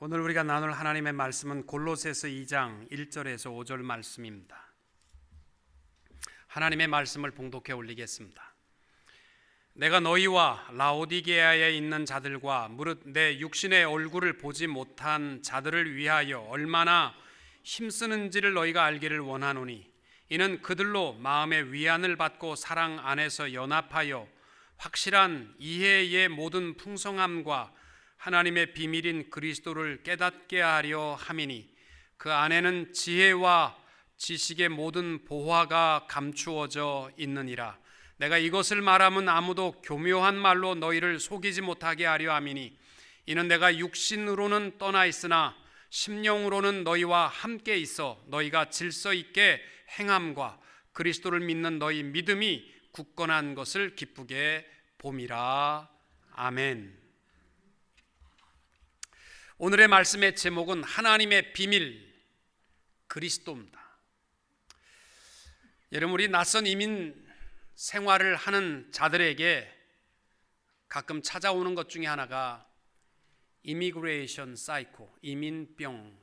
오늘 우리가 나눌 하나님의 말씀은 골로새서 2장 1절에서 5절 말씀입니다. 하나님의 말씀을 봉독해 올리겠습니다. 내가 너희와 라오디게아에 있는 자들과 무릇 내 육신의 얼굴을 보지 못한 자들을 위하여 얼마나 힘쓰는지를 너희가 알기를 원하노니, 이는 그들로 마음의 위안을 받고 사랑 안에서 연합하여 확실한 이해의 모든 풍성함과 하나님의 비밀인 그리스도를 깨닫게 하려 함이니, 그 안에는 지혜와 지식의 모든 보화가 감추어져 있느니라. 내가 이것을 말하면 아무도 교묘한 말로 너희를 속이지 못하게 하려 함이니, 이는 내가 육신으로는 떠나 있으나 심령으로는 너희와 함께 있어 너희가 질서 있게 행함과 그리스도를 믿는 너희 믿음이 굳건한 것을 기쁘게 봄이라. 아멘. 오늘의 말씀의 제목은 하나님의 비밀, 그리스도입니다. 여러분, 우리 낯선 이민 생활을 하는 자들에게 가끔 찾아오는 것 중에 하나가 이미그레이션 사이코, 이민병,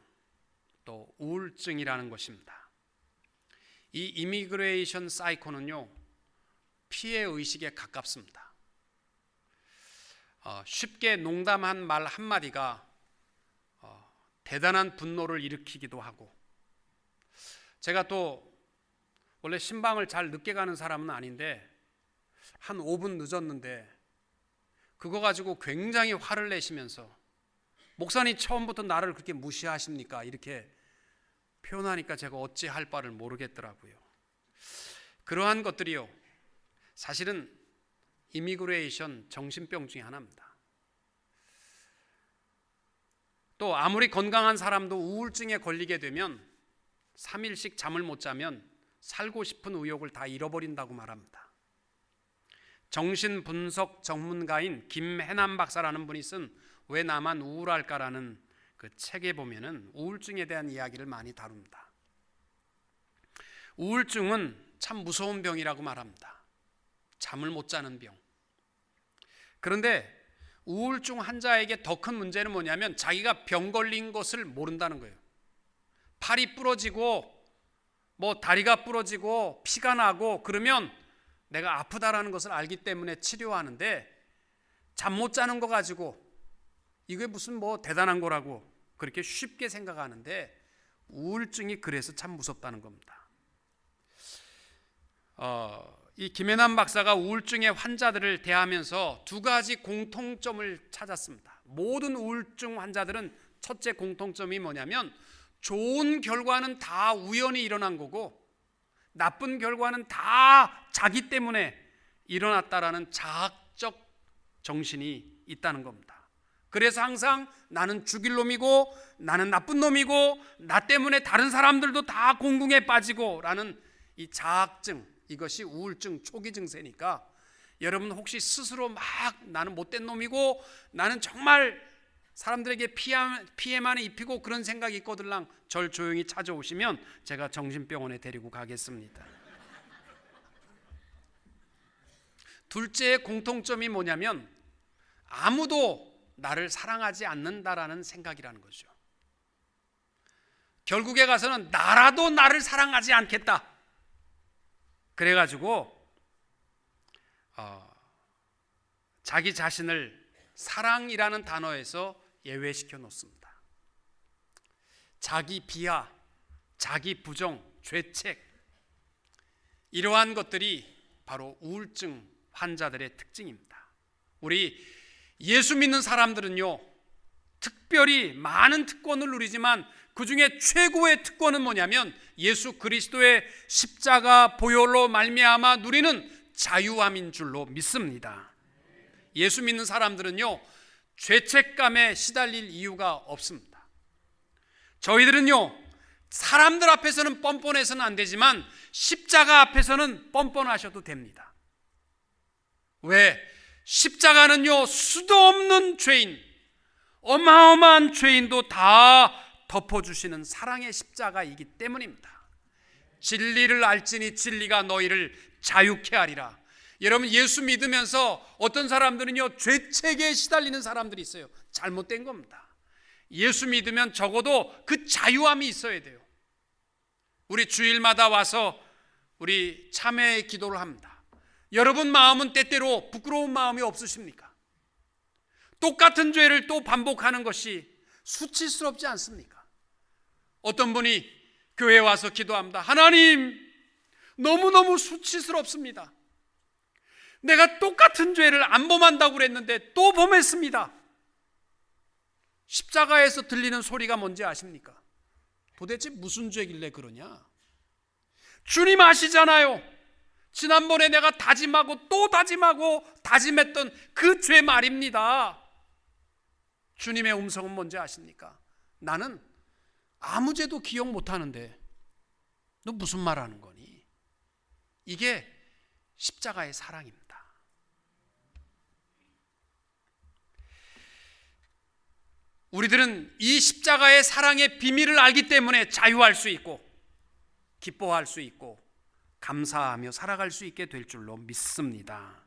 또 우울증이라는 것입니다. 이 이미그레이션 사이코는요, 피해 의식에 가깝습니다. 쉽게 농담한 말 한마디가 대단한 분노를 일으키기도 하고, 제가 또 원래 신방을 잘 늦게 가는 사람은 아닌데 한 5분 늦었는데 그거 가지고 굉장히 화를 내시면서, 목사님 처음부터 나를 그렇게 무시하십니까? 이렇게 표현하니까 제가 어찌할 바를 모르겠더라고요. 그러한 것들이요, 사실은 이미그레이션 정신병 중에 하나입니다. 또 아무리 건강한 사람도 우울증에 걸리게 되면 3일씩 잠을 못 자면 살고 싶은 의욕을 다 잃어버린다고 말합니다. 정신분석 전문가인 김해남 박사라는 분이 쓴 왜 나만 우울할까라는 그 책에 보면은 우울증에 대한 이야기를 많이 다룹니다. 우울증은 참 무서운 병이라고 말합니다. 잠을 못 자는 병. 그런데 우울증 환자에게 더 큰 문제는 뭐냐면 자기가 병 걸린 것을 모른다는 거예요. 팔이 부러지고 다리가 부러지고 피가 나고 그러면 내가 아프다라는 것을 알기 때문에 치료하는데, 잠 못 자는 거 가지고 이게 무슨 대단한 거라고 그렇게 쉽게 생각하는데, 우울증이 그래서 참 무섭다는 겁니다. 이 김해남 박사가 우울증의 환자들을 대하면서 두 가지 공통점을 찾았습니다. 모든 우울증 환자들은 첫째 공통점이 뭐냐면, 좋은 결과는 다 우연히 일어난 거고 나쁜 결과는 다 자기 때문에 일어났다라는 자학적 정신이 있다는 겁니다. 그래서 항상 나는 죽일 놈이고 나는 나쁜 놈이고 나 때문에 다른 사람들도 다 공궁에 빠지고 라는 이 자학증, 이것이 우울증 초기 증세니까, 여러분 혹시 스스로 막 나는 못된 놈이고 나는 정말 사람들에게 피해만 입히고 그런 생각이 있거들랑 절 조용히 찾아오시면 제가 정신병원에 데리고 가겠습니다. 둘째의 공통점이 뭐냐면, 아무도 나를 사랑하지 않는다라는 생각이라는 거죠. 결국에 가서는 나라도 나를 사랑하지 않겠다. 그래가지고 자기 자신을 사랑이라는 단어에서 예외시켜 놓습니다. 자기 비하, 자기 부정, 죄책, 이러한 것들이 바로 우울증 환자들의 특징입니다. 우리 예수 믿는 사람들은요, 특별히 많은 특권을 누리지만 그 중에 최고의 특권은 뭐냐면 예수 그리스도의 십자가 보혈로 말미암아 누리는 자유함인 줄로 믿습니다. 예수 믿는 사람들은요, 죄책감에 시달릴 이유가 없습니다. 저희들은요, 사람들 앞에서는 뻔뻔해서는 안 되지만 십자가 앞에서는 뻔뻔하셔도 됩니다. 왜? 십자가는요, 수도 없는 죄인, 어마어마한 죄인도 다 덮어주시는 사랑의 십자가이기 때문입니다. 진리를 알지니 진리가 너희를 자유케 하리라. 여러분, 예수 믿으면서 어떤 사람들은요, 죄책에 시달리는 사람들이 있어요. 잘못된 겁니다. 예수 믿으면 적어도 그 자유함이 있어야 돼요. 우리 주일마다 와서 우리 참회의 기도를 합니다. 여러분 마음은 때때로 부끄러운 마음이 없으십니까? 똑같은 죄를 또 반복하는 것이 수치스럽지 않습니까? 어떤 분이 교회에 와서 기도합니다. 하나님, 너무너무 수치스럽습니다. 내가 똑같은 죄를 안 범한다고 그랬는데 또 범했습니다. 십자가에서 들리는 소리가 뭔지 아십니까? 도대체 무슨 죄길래 그러냐? 주님 아시잖아요. 지난번에 내가 다짐하고 또 다짐하고 다짐했던 그 죄 말입니다. 주님의 음성은 뭔지 아십니까? 나는 아무 죄도 기억 못하는데 너 무슨 말 하는 거니? 이게 십자가의 사랑입니다. 우리들은 이 십자가의 사랑의 비밀을 알기 때문에 자유할 수 있고 기뻐할 수 있고 감사하며 살아갈 수 있게 될 줄로 믿습니다.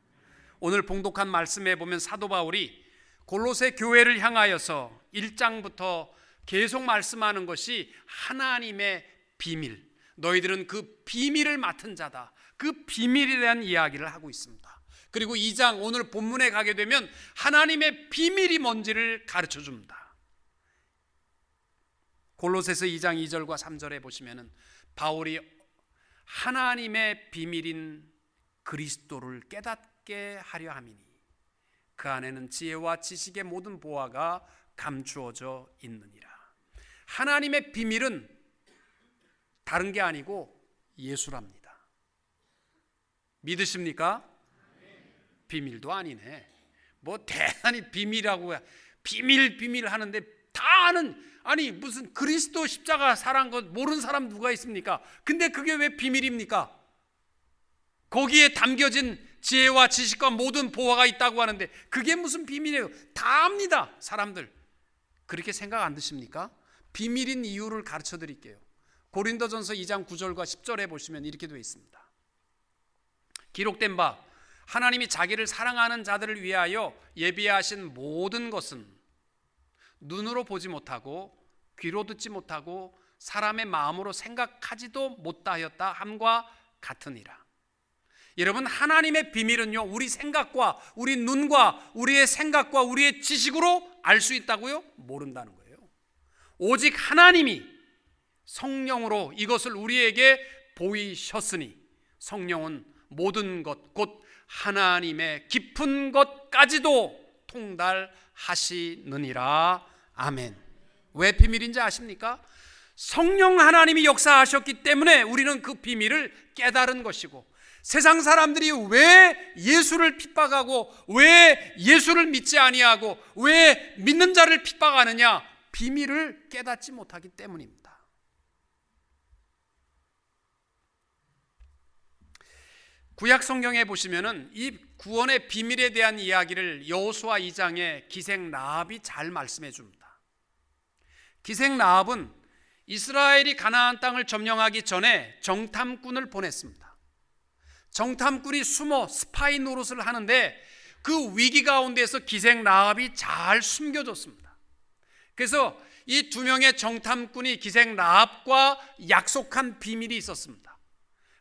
오늘 봉독한 말씀에 보면 사도 바울이 골로새 교회를 향하여서 1장부터 계속 말씀하는 것이 하나님의 비밀, 너희들은 그 비밀을 맡은 자다, 그 비밀에 대한 이야기를 하고 있습니다. 그리고 2장 오늘 본문에 가게 되면 하나님의 비밀이 뭔지를 가르쳐 줍니다. 골로새서 2장 2절과 3절에 보시면은 바울이 하나님의 비밀인 그리스도를 깨닫게 하려 함이니 그 안에는 지혜와 지식의 모든 보화가 감추어져 있느니라. 하나님의 비밀은 다른 게 아니고 예수랍니다. 믿으십니까? 비밀도 아니네. 뭐 대단히 비밀이라고 비밀 하는데 다 아는, 아니 무슨 그리스도 십자가 사랑 것 모르는 사람 누가 있습니까? 근데 그게 왜 비밀입니까? 거기에 담겨진 지혜와 지식과 모든 보화가 있다고 하는데 그게 무슨 비밀이에요? 다 압니다. 사람들 그렇게 생각 안 드십니까? 비밀인 이유를 가르쳐 드릴게요. 고린도전서 2장 9절과 10절에 보시면 이렇게 되어 있습니다. 기록된 바 하나님이 자기를 사랑하는 자들을 위하여 예비하신 모든 것은 눈으로 보지 못하고 귀로 듣지 못하고 사람의 마음으로 생각하지도 못하였다 함과 같으니라. 여러분, 하나님의 비밀은요, 우리 생각과 우리 눈과 우리의 생각과 우리의 지식으로 알 수 있다고요? 모른다는 거예요. 오직 하나님이 성령으로 이것을 우리에게 보이셨으니 성령은 모든 것 곧 하나님의 깊은 것까지도 통달하시느니라. 아멘. 왜 비밀인지 아십니까? 성령 하나님이 역사하셨기 때문에 우리는 그 비밀을 깨달은 것이고, 세상 사람들이 왜 예수를 핍박하고 왜 예수를 믿지 아니하고 왜 믿는 자를 핍박하느냐? 비밀을 깨닫지 못하기 때문입니다. 구약 성경에 보시면은 이 구원의 비밀에 대한 이야기를 여호수아 2장에 기생 라합이 잘 말씀해 줍니다. 기생 라합은 이스라엘이 가나안 땅을 점령하기 전에 정탐꾼을 보냈습니다. 정탐꾼이 숨어 스파이 노릇을 하는데 그 위기 가운데서 기생 라합이 잘 숨겨졌습니다. 그래서 이 두 명의 정탐꾼이 기생 라합과 약속한 비밀이 있었습니다.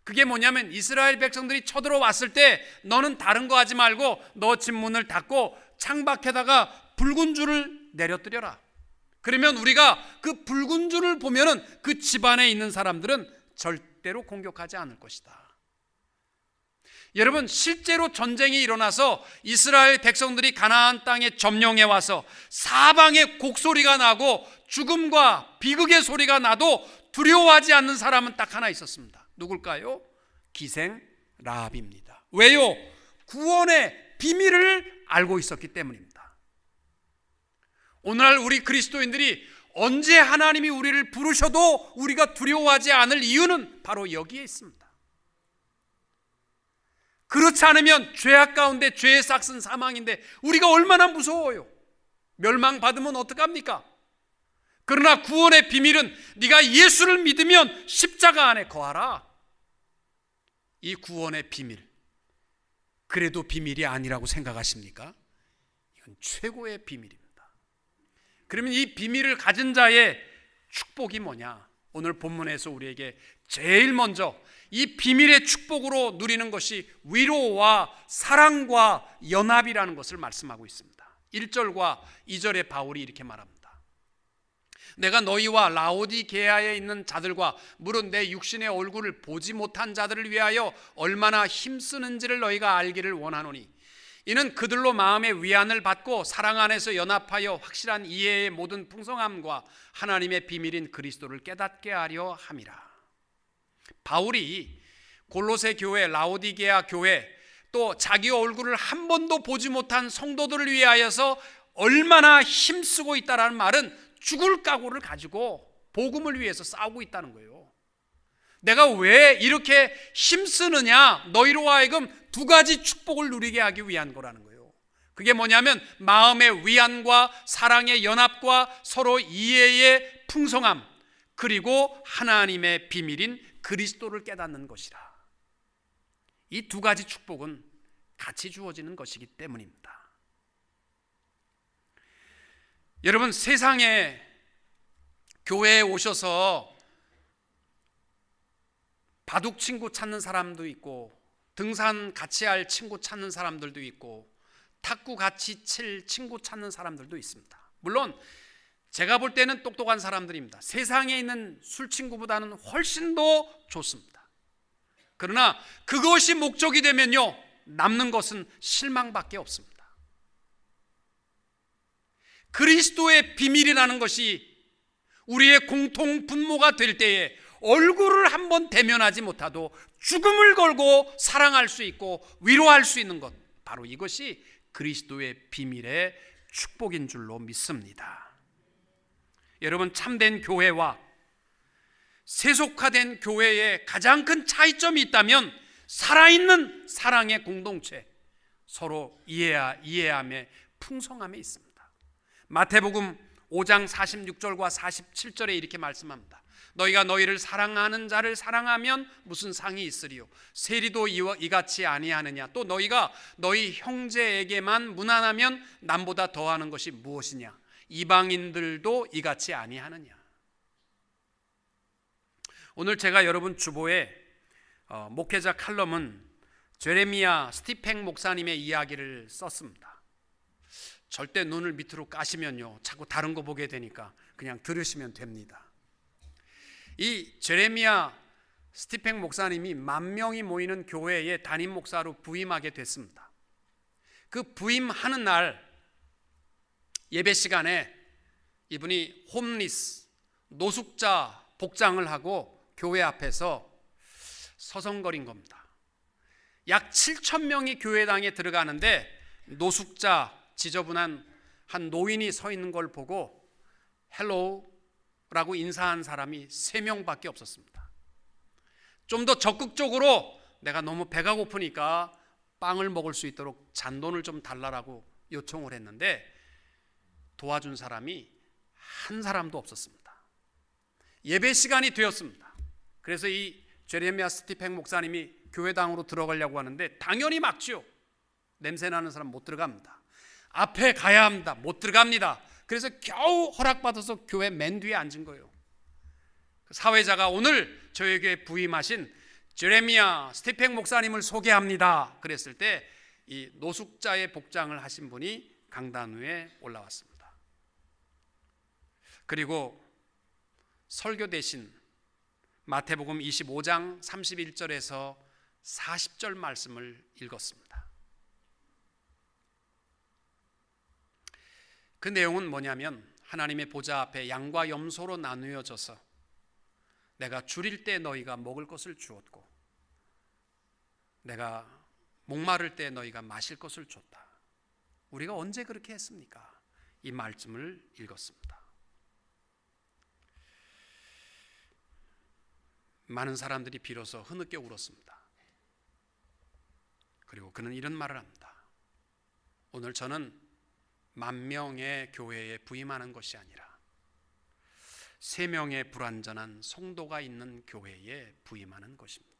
그게 뭐냐면 이스라엘 백성들이 쳐들어왔을 때 너는 다른 거 하지 말고 너 집 문을 닫고 창밖에다가 붉은 줄을 내려뜨려라. 그러면 우리가 그 붉은 줄을 보면은 그 집안에 있는 사람들은 절대로 공격하지 않을 것이다. 여러분, 실제로 전쟁이 일어나서 이스라엘 백성들이 가나안 땅에 점령해 와서 사방에 곡소리가 나고 죽음과 비극의 소리가 나도 두려워하지 않는 사람은 딱 하나 있었습니다. 누굴까요? 기생 라합입니다. 왜요? 구원의 비밀을 알고 있었기 때문입니다. 오늘날 우리 그리스도인들이 언제 하나님이 우리를 부르셔도 우리가 두려워하지 않을 이유는 바로 여기에 있습니다. 그렇지 않으면 죄악 가운데 죄의 싹은 사망인데 우리가 얼마나 무서워요. 멸망받으면 어떡합니까? 그러나 구원의 비밀은 네가 예수를 믿으면 십자가 안에 거하라. 이 구원의 비밀, 그래도 비밀이 아니라고 생각하십니까? 이건 최고의 비밀입니다. 그러면 이 비밀을 가진 자의 축복이 뭐냐? 오늘 본문에서 우리에게 제일 먼저 이 비밀의 축복으로 누리는 것이 위로와 사랑과 연합이라는 것을 말씀하고 있습니다. 1절과 2절에 바울이 이렇게 말합니다. 내가 너희와 라오디게아에 있는 자들과 무릇 내 육신의 얼굴을 보지 못한 자들을 위하여 얼마나 힘쓰는지를 너희가 알기를 원하노니 이는 그들로 마음의 위안을 받고 사랑 안에서 연합하여 확실한 이해의 모든 풍성함과 하나님의 비밀인 그리스도를 깨닫게 하려 함이라. 바울이 골로새 교회, 라오디게아 교회, 또 자기 얼굴을 한 번도 보지 못한 성도들을 위하여서 얼마나 힘쓰고 있다라는 말은 죽을 각오를 가지고 복음을 위해서 싸우고 있다는 거예요. 내가 왜 이렇게 힘쓰느냐? 너희로 하여금 두 가지 축복을 누리게 하기 위한 거라는 거예요. 그게 뭐냐면 마음의 위안과 사랑의 연합과 서로 이해의 풍성함, 그리고 하나님의 비밀인 그리스도를 깨닫는 것이라. 이 두 가지 축복은 같이 주어지는 것이기 때문입니다. 여러분, 세상에 교회에 오셔서 바둑 친구 찾는 사람도 있고 등산 같이 할 친구 찾는 사람들도 있고 탁구 같이 칠 친구 찾는 사람들도 있습니다. 물론 제가 볼 때는 똑똑한 사람들입니다. 세상에 있는 술 친구보다는 훨씬 더 좋습니다. 그러나 그것이 목적이 되면요, 남는 것은 실망밖에 없습니다. 그리스도의 비밀이라는 것이 우리의 공통 분모가 될 때에 얼굴을 한번 대면하지 못하도 죽음을 걸고 사랑할 수 있고 위로할 수 있는 것, 바로 이것이 그리스도의 비밀의 축복인 줄로 믿습니다. 여러분, 참된 교회와 세속화된 교회의 가장 큰 차이점이 있다면 살아있는 사랑의 공동체, 서로 이해함의 풍성함에 있습니다. 마태복음 5장 46절과 47절에 이렇게 말씀합니다. 너희가 너희를 사랑하는 자를 사랑하면 무슨 상이 있으리요? 세리도 이같이 아니하느냐? 또 너희가 너희 형제에게만 무난하면 남보다 더하는 것이 무엇이냐? 이방인들도 이같이 아니하느냐? 오늘 제가 여러분 주보에 목회자 칼럼은 제레미야 스티팽 목사님의 이야기를 썼습니다. 절대 눈을 밑으로 까시면요, 자꾸 다른 거 보게 되니까 그냥 들으시면 됩니다. 이 제레미야 스티팽 목사님이 10,000명이 모이는 교회의 담임 목사로 부임하게 됐습니다. 그 부임하는 날 예배 시간에 이분이 홈리스, 노숙자 복장을 하고 교회 앞에서 서성거린 겁니다. 약 7,000명이 교회당에 들어가는데 노숙자, 지저분한 한 노인이 서 있는 걸 보고 헬로우라고 인사한 사람이 3명밖에 없었습니다. 좀 더 적극적으로 내가 너무 배가 고프니까 빵을 먹을 수 있도록 잔돈을 좀 달라고 요청을 했는데 도와준 사람이 한 사람도 없었습니다. 예배 시간이 되었습니다. 그래서 이 제레미야 스티팽 목사님이 교회당으로 들어가려고 하는데 당연히 막지요. 냄새나는 사람 못 들어갑니다. 앞에 가야 합니다. 못 들어갑니다. 그래서 겨우 허락받아서 교회 맨 뒤에 앉은 거예요. 사회자가 오늘 저에게 부임하신 제레미야 스티팽 목사님을 소개합니다. 그랬을 때 이 노숙자의 복장을 하신 분이 강단 위에 올라왔습니다. 그리고 설교 대신 마태복음 25장 31절에서 40절 말씀을 읽었습니다. 그 내용은 뭐냐면 하나님의 보좌 앞에 양과 염소로 나누어져서 내가 줄일 때 너희가 먹을 것을 주었고 내가 목마를 때 너희가 마실 것을 줬다. 우리가 언제 그렇게 했습니까? 이 말씀을 읽었습니다. 많은 사람들이 비로소 흐느껴 울었습니다. 그리고 그는 이런 말을 합니다. 오늘 저는 10,000명의 교회에 부임하는 것이 아니라 3명의 불완전한 성도가 있는 교회에 부임하는 것입니다.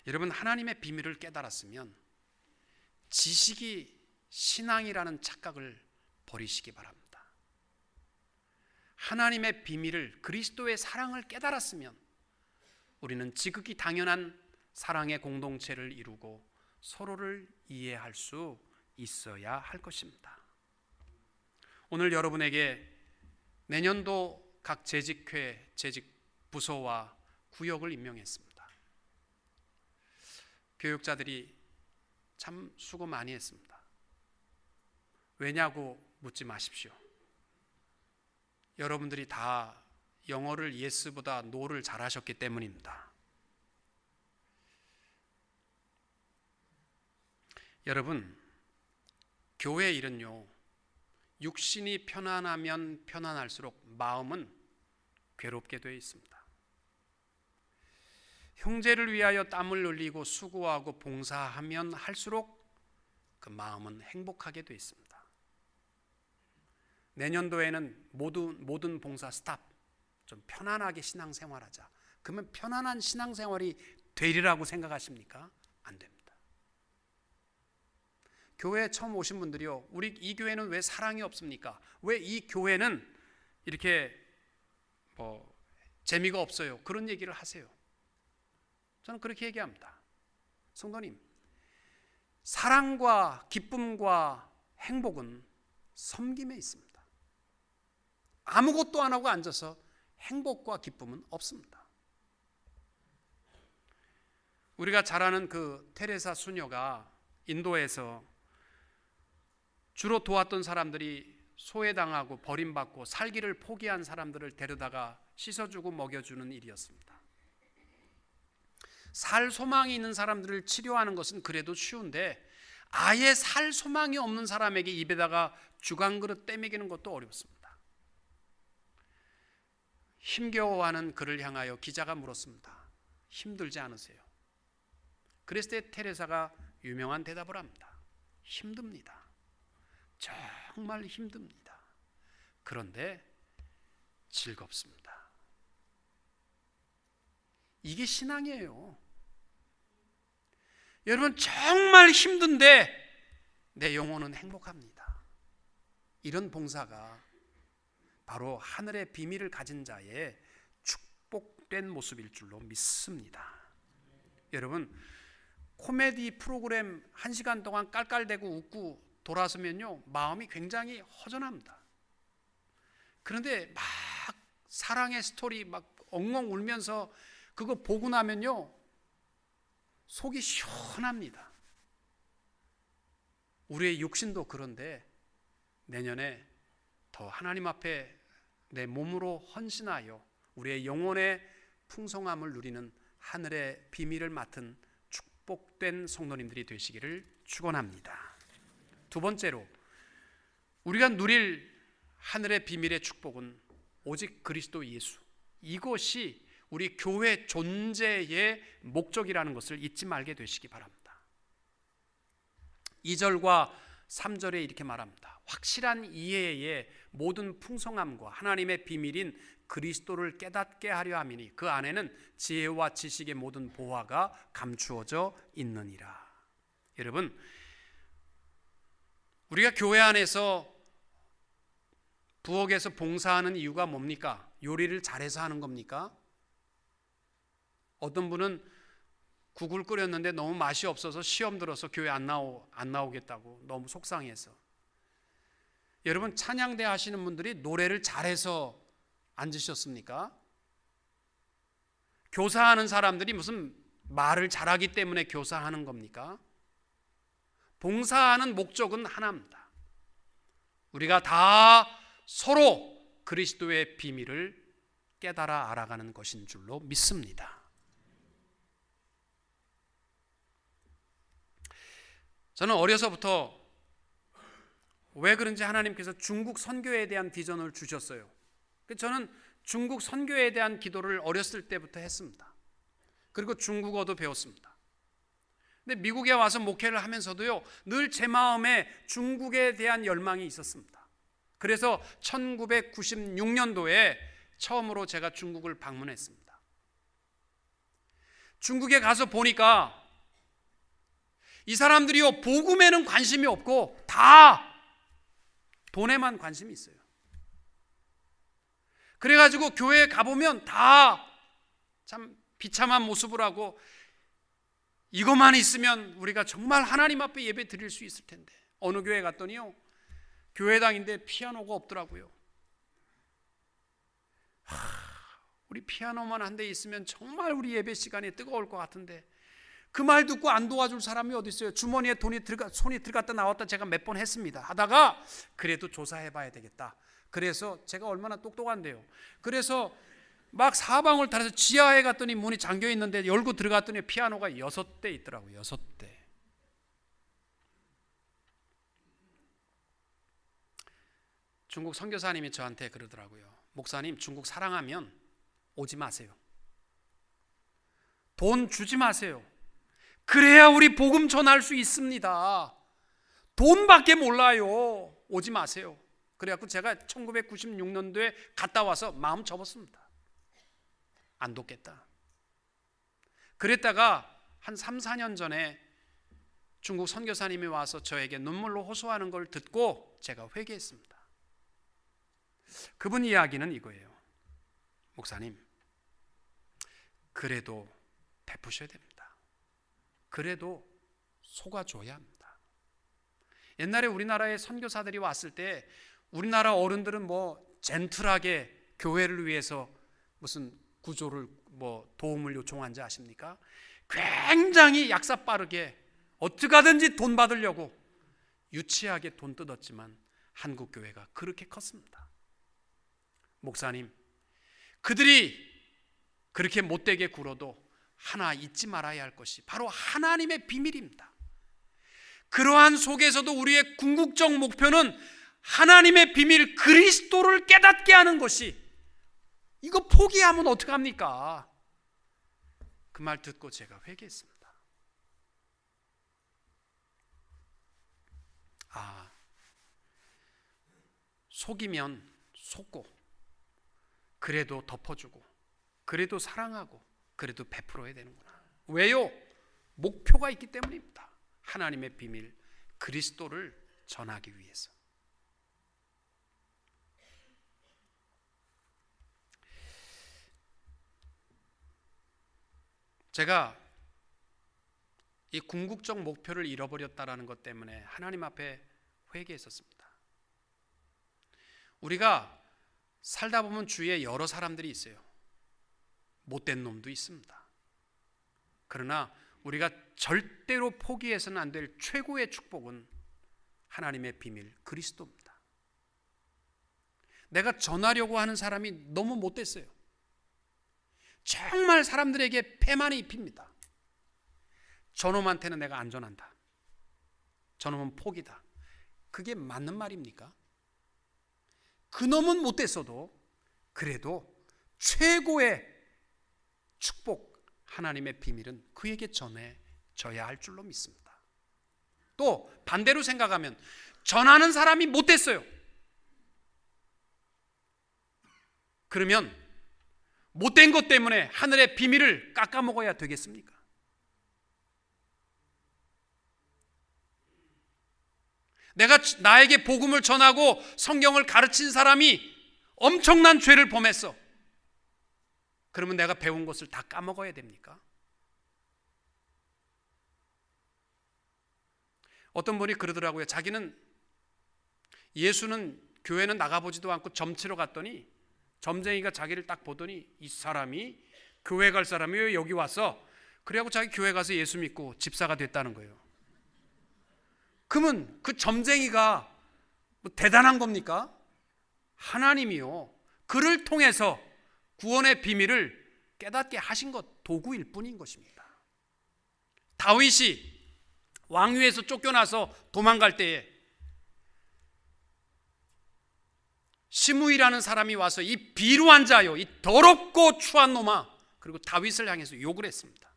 여러분, 하나님의 비밀을 깨달았으면 지식이 신앙이라는 착각을 버리시기 바랍니다. 하나님의 비밀을, 그리스도의 사랑을 깨달았으면 우리는 지극히 당연한 사랑의 공동체를 이루고 서로를 이해할 수 있어야 할 것입니다. 오늘 여러분에게 내년도 각 재직회, 재직부서와 구역을 임명했습니다. 교육자들이 참 수고 많이 했습니다. 왜냐고 묻지 마십시오. 여러분들이 다 영어를 yes보다 no를 잘하셨기 때문입니다. 여러분, 교회 일은요, 육신이 편안하면 편안할수록 마음은 괴롭게 되어 있습니다. 형제를 위하여 땀을 흘리고 수고하고 봉사하면 할수록 그 마음은 행복하게 되어 있습니다. 내년도에는 모든 봉사 스탑, 좀 편안하게 신앙생활하자. 그러면 편안한 신앙생활이 되리라고 생각하십니까? 안 됩니다. 교회에 처음 오신 분들이요, 우리 이 교회는 왜 사랑이 없습니까? 왜 이 교회는 이렇게 재미가 없어요? 그런 얘기를 하세요. 저는 그렇게 얘기합니다. 성도님, 사랑과 기쁨과 행복은 섬김에 있습니다. 아무것도 안 하고 앉아서 행복과 기쁨은 없습니다. 우리가 잘 아는 그 테레사 수녀가 인도에서 주로 도왔던 사람들이 소외당하고 버림받고 살기를 포기한 사람들을 데려다가 씻어주고 먹여주는 일이었습니다. 살 소망이 있는 사람들을 치료하는 것은 그래도 쉬운데 아예 살 소망이 없는 사람에게 입에다가 주간그릇 떼먹이는 것도 어렵습니다. 힘겨워하는 그를 향하여 기자가 물었습니다. 힘들지 않으세요? 그랬을 때 테레사가 유명한 대답을 합니다. 힘듭니다. 정말 힘듭니다. 그런데 즐겁습니다. 이게 신앙이에요. 여러분, 정말 힘든데 내 영혼은 행복합니다. 이런 봉사가 바로 하늘의 비밀을 가진 자의 축복된 모습일 줄로 믿습니다. 여러분, 코미디 프로그램 1시간 동안 깔깔대고 웃고 돌아서면요, 마음이 굉장히 허전합니다. 그런데 막 사랑의 스토리 막 엉엉 울면서 그거 보고 나면요, 속이 시원합니다. 우리의 육신도 그런데 내년에 더 하나님 앞에 내 몸으로 헌신하여 우리의 영혼의 풍성함을 누리는 하늘의 비밀을 맡은 축복된 성도님들이 되시기를 축원합니다. 두 번째로, 우리가 누릴 하늘의 비밀의 축복은 오직 그리스도 예수, 이것이 우리 교회 존재의 목적이라는 것을 잊지 말게 되시기 바랍니다. 2절과 3절에 이렇게 말합니다. 확실한 이해의 모든 풍성함과 하나님의 비밀인 그리스도를 깨닫게 하려 함이니 그 안에는 지혜와 지식의 모든 보화가 감추어져 있느니라. 여러분, 우리가 교회 안에서 부엌에서 봉사하는 이유가 뭡니까? 요리를 잘해서 하는 겁니까? 어떤 분은 국을 끓였는데 너무 맛이 없어서 시험 들어서 교회 안 나오겠다고 너무 속상해서. 여러분, 찬양대 하시는 분들이 노래를 잘해서 앉으셨습니까? 교사하는 사람들이 무슨 말을 잘하기 때문에 교사하는 겁니까? 봉사하는 목적은 하나입니다. 우리가 다 서로 그리스도의 비밀을 깨달아 알아가는 것인 줄로 믿습니다. 저는 어려서부터 왜 그런지 하나님께서 중국 선교에 대한 비전을 주셨어요. 저는 중국 선교에 대한 기도를 어렸을 때부터 했습니다. 그리고 중국어도 배웠습니다. 근데 미국에 와서 목회를 하면서도요, 늘 제 마음에 중국에 대한 열망이 있었습니다. 그래서 1996년도에 처음으로 제가 중국을 방문했습니다. 중국에 가서 보니까 이 사람들이요, 복음에는 관심이 없고 다 돈에만 관심이 있어요. 그래가지고 교회에 가보면 다 참 비참한 모습을 하고, 이것만 있으면 우리가 정말 하나님 앞에 예배 드릴 수 있을 텐데, 어느 교회 갔더니요, 교회당인데 피아노가 없더라고요. 우리 피아노만 한 대 있으면 정말 우리 예배 시간이 뜨거울 것 같은데, 그 말 듣고 안 도와줄 사람이 어디 있어요? 주머니에 손이 들어갔다 나왔다 제가 몇 번 했습니다. 하다가 그래도 조사해 봐야 되겠다. 그래서 제가 얼마나 똑똑한데요. 그래서 막 사방을 따라서 지하에 갔더니 문이 잠겨 있는데 열고 들어갔더니 피아노가 6대 있더라고요. 6대. 중국 선교사님이 저한테 그러더라고요. 목사님, 중국 사랑하면 오지 마세요. 돈 주지 마세요. 그래야 우리 복음 전할 수 있습니다. 돈밖에 몰라요. 오지 마세요. 그래갖고 제가 1996년도에 갔다 와서 마음 접었습니다. 안 돕겠다. 그랬다가 한 3, 4년 전에 중국 선교사님이 와서 저에게 눈물로 호소하는 걸 듣고 제가 회개했습니다. 그분 이야기는 이거예요. 목사님, 그래도 베푸셔야 됩니다. 그래도 속아줘야 합니다. 옛날에 우리나라에 선교사들이 왔을 때 우리나라 어른들은 뭐 젠틀하게 교회를 위해서 무슨 구조를 도움을 요청한지 아십니까? 굉장히 약사 빠르게 어떻게 하든지 돈 받으려고 유치하게 돈 뜯었지만 한국 교회가 그렇게 컸습니다. 목사님, 그들이 그렇게 못되게 굴어도 하나 잊지 말아야 할 것이 바로 하나님의 비밀입니다. 그러한 속에서도 우리의 궁극적 목표는 하나님의 비밀 그리스도를 깨닫게 하는 것이, 이거 포기하면 어떡합니까? 그 말 듣고 제가 회개했습니다. 속이면 속고, 그래도 덮어주고, 그래도 사랑하고, 그래도 베풀어야 되는구나. 왜요? 목표가 있기 때문입니다. 하나님의 비밀 그리스도를 전하기 위해서. 제가 이 궁극적 목표를 잃어버렸다라는 것 때문에 하나님 앞에 회개했었습니다. 우리가 살다 보면 주위에 여러 사람들이 있어요. 못된 놈도 있습니다. 그러나 우리가 절대로 포기해서는 안 될 최고의 축복은 하나님의 비밀 그리스도입니다. 내가 전하려고 하는 사람이 너무 못됐어요. 정말 사람들에게 폐만 입힙니다. 저놈한테는 내가 안 전한다. 저놈은 포기다. 그게 맞는 말입니까? 그놈은 못됐어도 그래도 최고의 축복, 하나님의 비밀은 그에게 전해져야 할 줄로 믿습니다. 또 반대로 생각하면 전하는 사람이 못됐어요. 그러면 못된 것 때문에 하늘의 비밀을 깎아먹어야 되겠습니까? 내가 나에게 복음을 전하고 성경을 가르친 사람이 엄청난 죄를 범했어. 그러면 내가 배운 것을 다 까먹어야 됩니까? 어떤 분이 그러더라고요. 자기는 예수는 교회는 나가보지도 않고 점치러 갔더니 점쟁이가 자기를 딱 보더니 이 사람이 교회 갈 사람이 왜 여기 왔어? 그래갖고 자기 교회 가서 예수 믿고 집사가 됐다는 거예요. 그러면 그 점쟁이가 뭐 대단한 겁니까? 하나님이요, 그를 통해서 구원의 비밀을 깨닫게 하신 것, 도구일 뿐인 것입니다. 다윗이 왕위에서 쫓겨나서 도망갈 때에 시므이라는 사람이 와서 이 비루한 자요, 이 더럽고 추한 놈아, 그리고 다윗을 향해서 욕을 했습니다.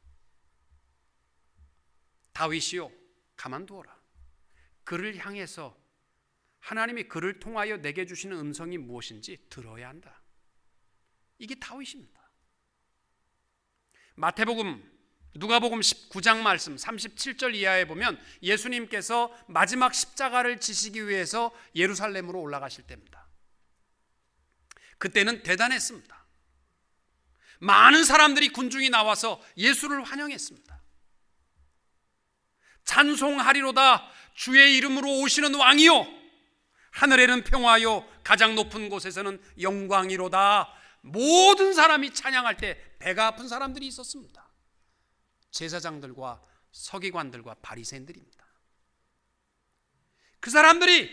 다윗이요, 가만두어라. 그를 향해서 하나님이 그를 통하여 내게 주시는 음성이 무엇인지 들어야 한다. 이게 다윗입니다. 마태복음 누가복음 19장 말씀 37절 이하에 보면 예수님께서 마지막 십자가를 지시기 위해서 예루살렘으로 올라가실 때입니다. 그때는 대단했습니다. 많은 사람들이 군중이 나와서 예수를 환영했습니다. 찬송하리로다 주의 이름으로 오시는 왕이요 하늘에는 평화요 가장 높은 곳에서는 영광이로다. 모든 사람이 찬양할 때 배가 아픈 사람들이 있었습니다. 제사장들과 서기관들과 바리새인들입니다. 그 사람들이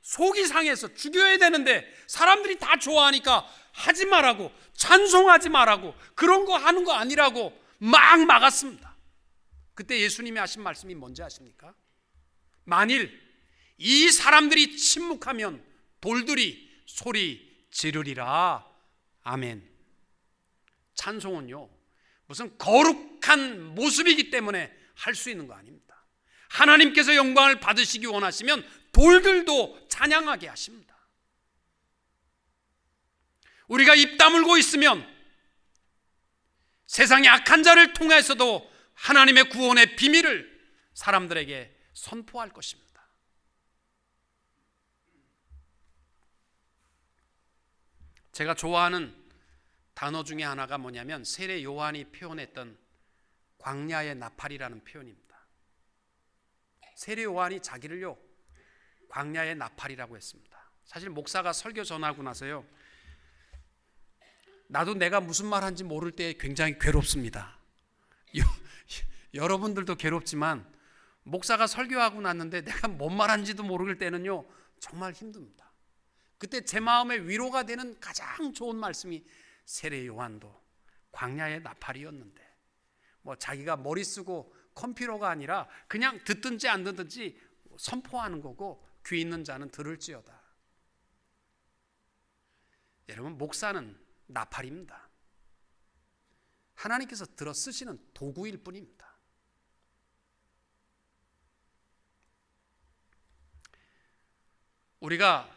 속이 상해서 죽여야 되는데 사람들이 다 좋아하니까 하지 말라고, 찬송하지 말라고, 그런 거 하는 거 아니라고 막 막았습니다. 그때 예수님이 하신 말씀이 뭔지 아십니까? 만일 이 사람들이 침묵하면 돌들이 소리 지르리라. 아멘. 찬송은요 무슨 거룩한 모습이기 때문에 할 수 있는 거 아닙니다. 하나님께서 영광을 받으시기 원하시면 돌들도 찬양하게 하십니다. 우리가 입 다물고 있으면 세상의 악한 자를 통해서도 하나님의 구원의 비밀을 사람들에게 선포할 것입니다. 제가 좋아하는 단어 중에 하나가 뭐냐면 세례 요한이 표현했던 광야의 나팔이라는 표현입니다. 세례 요한이 자기를요 광야의 나팔이라고 했습니다. 사실 목사가 설교 전하고 나서요 나도 내가 무슨 말 하는지 모를 때 굉장히 괴롭습니다. 여러분들도 괴롭지만 목사가 설교하고 났는데 내가 뭔 말하는지도 모를 때는요 정말 힘듭니다. 그때 제 마음에 위로가 되는 가장 좋은 말씀이 세례 요한도 광야의 나팔이었는데 뭐 자기가 머리 쓰고 컴퓨터가 아니라 그냥 듣든지 안 듣든지 선포하는 거고 귀 있는 자는 들을지어다. 여러분 목사는 나팔입니다. 하나님께서 들어 쓰시는 도구일 뿐입니다. 우리가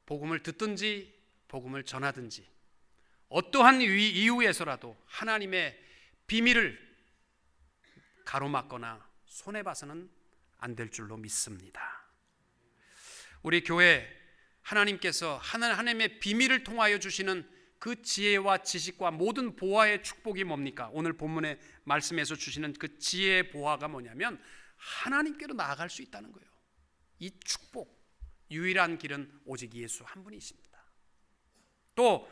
복음을 듣든지 복음을 전하든지 어떠한 이유에서라도 하나님의 비밀을 가로막거나 손해봐서는 안 될 줄로 믿습니다. 우리 교회 하나님께서 하나님의 비밀을 통하여 주시는 그 지혜와 지식과 모든 보화의 축복이 뭡니까? 오늘 본문의 말씀에서 주시는 그 지혜의 보화가 뭐냐면 하나님께로 나아갈 수 있다는 거예요. 이 축복, 유일한 길은 오직 예수 한 분이십니다. 또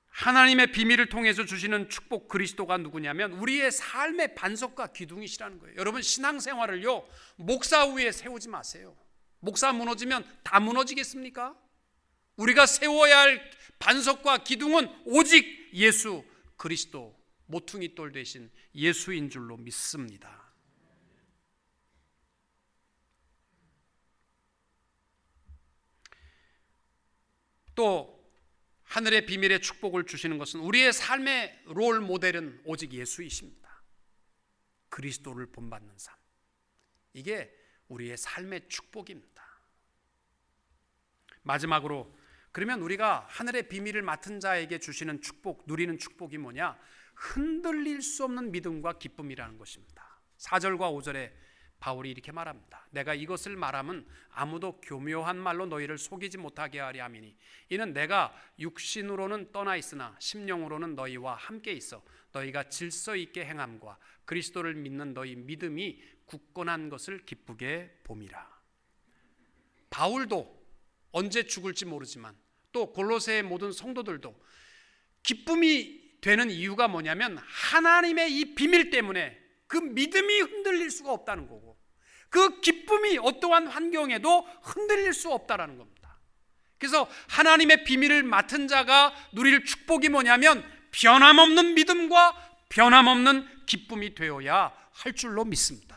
하나님의 비밀을 통해서 주시는 축복 그리스도가 누구냐면 우리의 삶의 반석과 기둥이시라는 거예요. 여러분 신앙생활을요 목사 위에 세우지 마세요. 목사 무너지면 다 무너지겠습니까? 우리가 세워야 할 반석과 기둥은 오직 예수 그리스도, 모퉁이 돌 되신 예수인 줄로 믿습니다. 또 하늘의 비밀의 축복을 주시는 것은 우리의 삶의 롤 모델은 오직 예수이십니다. 그리스도를 본받는 삶, 이게 우리의 삶의 축복입니다. 마지막으로 그러면 우리가 하늘의 비밀을 맡은 자에게 주시는 축복, 누리는 축복이 뭐냐? 흔들릴 수 없는 믿음과 기쁨이라는 것입니다. 4절과 5절에 바울이 이렇게 말합니다. 내가 이것을 말함은 아무도 교묘한 말로 너희를 속이지 못하게 하려 함이니 이는 내가 육신으로는 떠나 있으나 심령으로는 너희와 함께 있어 너희가 질서 있게 행함과 그리스도를 믿는 너희 믿음이 굳건한 것을 기쁘게 봄이라. 바울도 언제 죽을지 모르지만 또 골로새의 모든 성도들도 기쁨이 되는 이유가 뭐냐면 하나님의 이 비밀 때문에 그 믿음이 흔들릴 수가 없다는 거고 그 기쁨이 어떠한 환경에도 흔들릴 수 없다는 겁니다. 그래서 하나님의 비밀을 맡은 자가 누릴 축복이 뭐냐면 변함없는 믿음과 변함없는 기쁨이 되어야 할 줄로 믿습니다.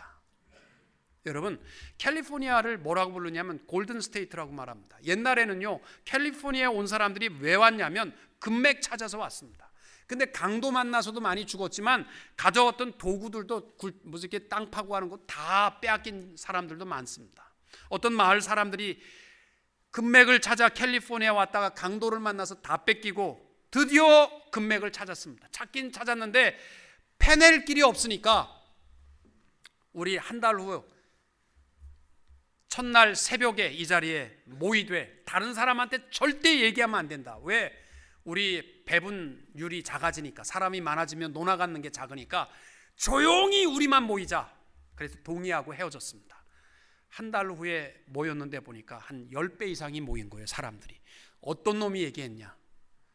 여러분 캘리포니아를 뭐라고 부르냐면 골든 스테이트라고 말합니다. 옛날에는요 캘리포니아에 온 사람들이 왜 왔냐면 금맥 찾아서 왔습니다. 근데 강도 만나서도 많이 죽었지만 가져왔던 도구들도 무슨 이렇게 땅 파고 하는 거 다 빼앗긴 사람들도 많습니다. 어떤 마을 사람들이 금맥을 찾아 캘리포니아 왔다가 강도를 만나서 다 뺏기고 드디어 금맥을 찾았습니다. 찾긴 찾았는데 패낼 길이 없으니까 우리 한 달 후 첫날 새벽에 이 자리에 모이되 다른 사람한테 절대 얘기하면 안 된다. 왜? 우리 배분율이 작아지니까, 사람이 많아지면 논아갖는 게 작으니까 조용히 우리만 모이자. 그래서 동의하고 헤어졌습니다. 한 달 후에 모였는데 보니까 한 10배 이상이 모인 거예요. 사람들이. 어떤 놈이 얘기했냐?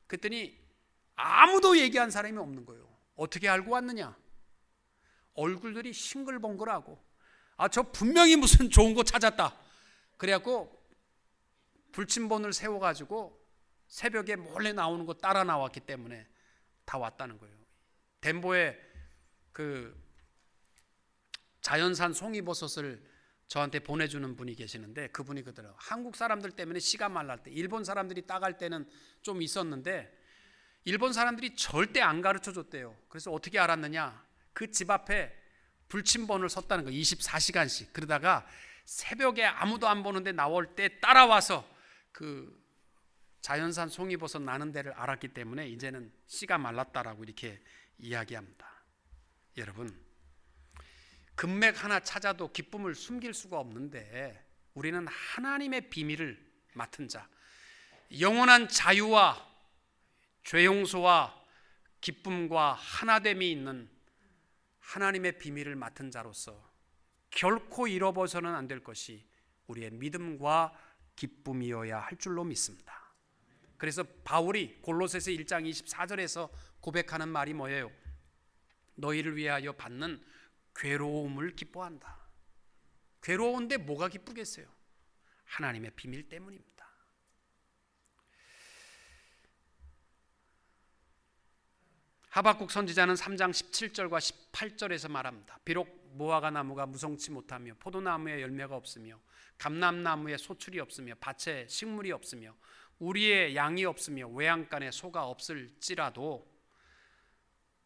그랬더니 아무도 얘기한 사람이 없는 거예요. 어떻게 알고 왔느냐? 얼굴들이 싱글벙글하고, 저 분명히 무슨 좋은 거 찾았다. 그래갖고 불침번을 세워가지고 새벽에 몰래 나오는 거 따라 나왔기 때문에 다 왔다는 거예요. 덴버에 그 자연산 송이버섯을 저한테 보내주는 분이 계시는데, 그분이 그러더라고요. 한국 사람들 때문에 씨가 말랄 때, 일본 사람들이 따갈 때는 좀 있었는데 일본 사람들이 절대 안 가르쳐 줬대요. 그래서 어떻게 알았느냐? 그 집 앞에 불침번을 섰다는 거예요. 24시간씩. 그러다가 새벽에 아무도 안 보는데 나올 때 따라와서 그 자연산 송이버섯 나는 데를 알았기 때문에 이제는 씨가 말랐다라고 이렇게 이야기합니다. 여러분, 금맥 하나 찾아도 기쁨을 숨길 수가 없는데 우리는 하나님의 비밀을 맡은 자, 영원한 자유와 죄 용서와 기쁨과 하나됨이 있는 하나님의 비밀을 맡은 자로서 결코 잃어버려서는 안 될 것이 우리의 믿음과 기쁨이어야 할 줄로 믿습니다. 그래서 바울이 골로새서 1장 24절에서 고백하는 말이 뭐예요? 너희를 위하여 받는 괴로움을 기뻐한다. 괴로운데 뭐가 기쁘겠어요? 하나님의 비밀 때문입니다. 하박국 선지자는 3장 17절과 18절에서 말합니다. 비록 무화과 나무가 무성치 못하며 포도나무에 열매가 없으며 감람나무에 소출이 없으며 밭에 식물이 없으며 우리의 양이 없으며 외양간에 소가 없을지라도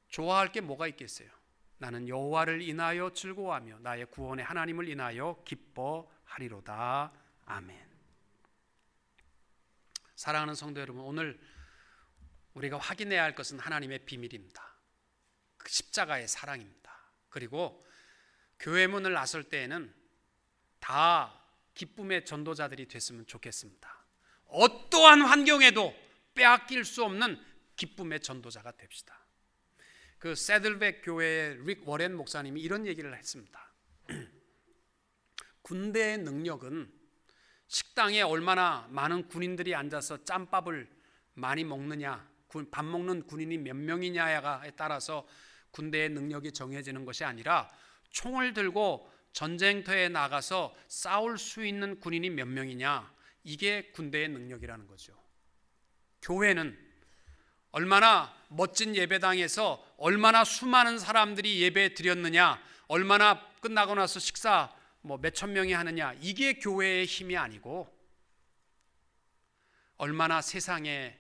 좋아할 게 뭐가 있겠어요? 나는 여호와를 인하여 즐거워하며 나의 구원의 하나님을 인하여 기뻐하리로다. 아멘. 사랑하는 성도 여러분, 오늘 우리가 확인해야 할 것은 하나님의 비밀입니다. 그 십자가의 사랑입니다. 그리고 교회 문을 나설 때에는 다 기쁨의 전도자들이 됐으면 좋겠습니다. 어떠한 환경에도 빼앗길 수 없는 기쁨의 전도자가 됩시다. 그 새들백 교회의 릭 워렌 목사님이 이런 얘기를 했습니다. 군대의 능력은 식당에 얼마나 많은 군인들이 앉아서 짬밥을 많이 먹느냐, 밥 먹는 군인이 몇 명이냐에 따라서 군대의 능력이 정해지는 것이 아니라 총을 들고 전쟁터에 나가서 싸울 수 있는 군인이 몇 명이냐, 이게 군대의 능력이라는 거죠. 교회는 얼마나 멋진 예배당에서 얼마나 수많은 사람들이 예배 드렸느냐, 얼마나 끝나고 나서 식사 몇천 명이 하느냐, 이게 교회의 힘이 아니고 얼마나 세상에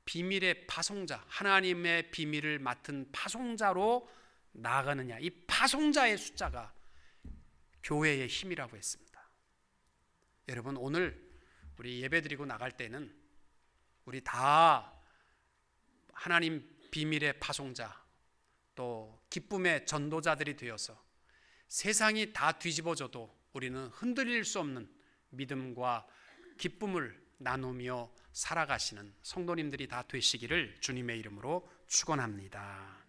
비밀의 파송자, 하나님의 비밀을 맡은 파송자로 나아가느냐, 이 파송자의 숫자가 교회의 힘이라고 했습니다. 여러분, 오늘 우리 예배드리고 나갈 때는 우리 다 하나님 비밀의 파송자, 또 기쁨의 전도자들이 되어서 세상이 다 뒤집어져도 우리는 흔들릴 수 없는 믿음과 기쁨을 나누며 살아가시는 성도님들이 다 되시기를 주님의 이름으로 축원합니다.